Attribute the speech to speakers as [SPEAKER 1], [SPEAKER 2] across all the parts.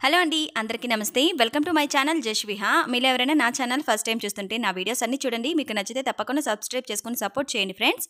[SPEAKER 1] hello అండి అందరికీ నమస్తే వెల్కమ్ టు మై ఛానల్ జశ్విహ మీరు ఎవరైనా నా ఛానల్ ఫస్ట్ టైం చూస్తుంటే నా వీడియోస్ అన్ని చూడండి మీకు నచ్చితే తప్పకుండా సబ్స్క్రైబ్ చేసుకొని సపోర్ట్ చేయండి ఫ్రెండ్స్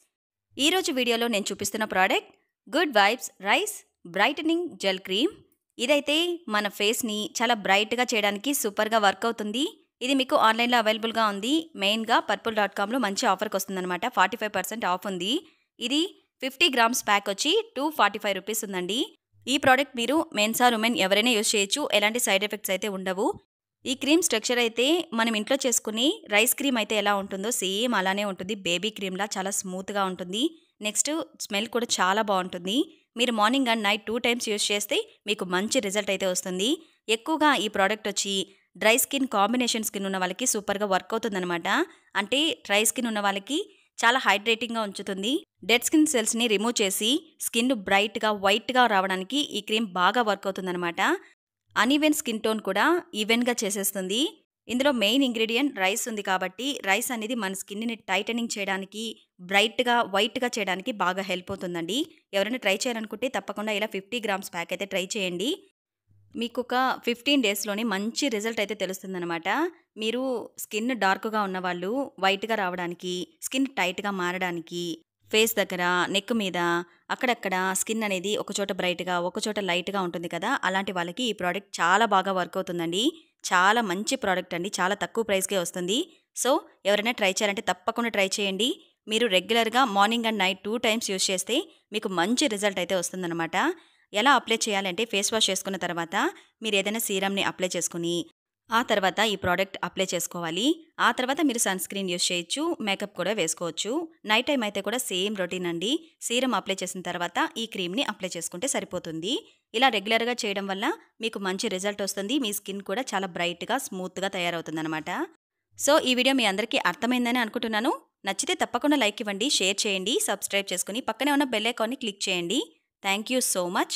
[SPEAKER 1] ఈ రోజు వీడియోలో నేను చూపిస్తున్న product good vibes rice brightening gel cream ఇదైతే మన ఫేస్ని చాలా బ్రైట్గా చేయడానికి సూపర్గా వర్క్ అవుతుంది ఇది మీకు ఆన్లైన్లో అవైలబుల్గా ఉంది మెయిన్గా purple.comలో మంచి ఆఫర్కి వస్తుందన్నమాట 45% ఆఫ్ ఉంది ఇది 50 గ్రామ్స్ ప్యాక్ వచ్చి 245 రూపీస్ ఉందండి ఈ ప్రోడక్ట్ మీరు మెన్స్ ఆర్ ఉమెన్ ఎవరైనా యూజ్ చేయొచ్చు ఎలాంటి సైడ్ ఎఫెక్ట్స్ అయితే ఉండవు ఈ క్రీమ్ స్ట్రక్చర్ అయితే మనం ఇంట్లో చేసుకుని రైస్ క్రీమ్ అయితే ఎలా ఉంటుందో సేమ్ అలానే ఉంటుంది బేబీ క్రీమ్లా చాలా స్మూత్గా ఉంటుంది నెక్స్ట్ స్మెల్ కూడా చాలా బాగుంటుంది మీరు morning and night 2 times use చేస్తే మీకు మంచి రిజల్ట్ అయితే వస్తుంది ఎక్కువగా ఈ ప్రోడక్ట్ వచ్చి డ్రై స్కిన్ కాంబినేషన్ స్కిన్ ఉన్న వాళ్ళకి సూపర్గా వర్క్ అవుతుందన్నమాట అంటే డ్రై స్కిన్ ఉన్న వాళ్ళకి చాలా హైడ్రేటింగ్గా ఉంచుతుంది డెడ్ స్కిన్ సెల్స్ని రిమూవ్ చేసి స్కిన్ బ్రైట్గా వైట్గా రావడానికి ఈ క్రీమ్ బాగా వర్క్ అవుతుందన్నమాట అన్ఈవెన్ స్కిన్ టోన్ కూడా ఈవెన్గా చేసేస్తుంది ఇందులో మెయిన్ ఇంగ్రీడియంట్ రైస్ ఉంది కాబట్టి రైస్ అనేది మన స్కిన్ని టైటనింగ్ చేయడానికి బ్రైట్గా వైట్గా చేయడానికి బాగా హెల్ప్ అవుతుందండి ఎవరైనా ట్రై చేయాలనుకుంటే తప్పకుండా ఇలా 50 గ్రామ్స్ ప్యాక్ అయితే ట్రై చేయండి మీకు ఒక 15 డేస్లోనే మంచి రిజల్ట్ అయితే తెలుస్తుందన్నమాట మీరు స్కిన్ డార్క్గా ఉన్నవాళ్ళు వైట్గా రావడానికి స్కిన్ టైట్గా మారడానికి ఫేస్ దగ్గర నెక్ మీద అక్కడక్కడ స్కిన్ అనేది ఒకచోట బ్రైట్గా ఒకచోట లైట్గా ఉంటుంది కదా అలాంటి వాళ్ళకి ఈ ప్రోడక్ట్ చాలా బాగా వర్క్ అవుతుందండి చాలా మంచి ప్రోడక్ట్ అండి చాలా తక్కువ ప్రైస్కే వస్తుంది సో ఎవరైనా ట్రై చేయాలంటే తప్పకుండా ట్రై చేయండి మీరు రెగ్యులర్గా morning and night 2 times use చేస్తే మీకు మంచి రిజల్ట్ అయితే వస్తుందన్నమాట ఎలా అప్లై చేయాలంటే ఫేస్ వాష్ చేసుకున్న తర్వాత మీరు ఏదైనా సీరమ్ని అప్లై చేసుకుని ఆ తర్వాత ఈ ప్రోడక్ట్ అప్లై చేసుకోవాలి ఆ తర్వాత మీరు సన్ స్క్రీన్ యూజ్ చేయొచ్చు మేకప్ కూడా వేసుకోవచ్చు నైట్ టైం అయితే కూడా సేమ్ రొటీన్ అండి సీరం అప్లై చేసిన తర్వాత ఈ క్రీమ్ని అప్లై చేసుకుంటే సరిపోతుంది ఇలా రెగ్యులర్గా చేయడం వల్ల మీకు మంచి రిజల్ట్ వస్తుంది మీ స్కిన్ కూడా చాలా బ్రైట్గా స్మూత్గా తయారవుతుందన్నమాట సో ఈ వీడియో మీ అందరికీ అర్థమైందని అనుకుంటున్నాను నచ్చితే తప్పకుండా లైక్ ఇవ్వండి షేర్ చేయండి సబ్స్క్రైబ్ చేసుకుని పక్కనే ఉన్న బెల్ ఐకాన్ని క్లిక్ చేయండి థ్యాంక్ యూ సో మచ్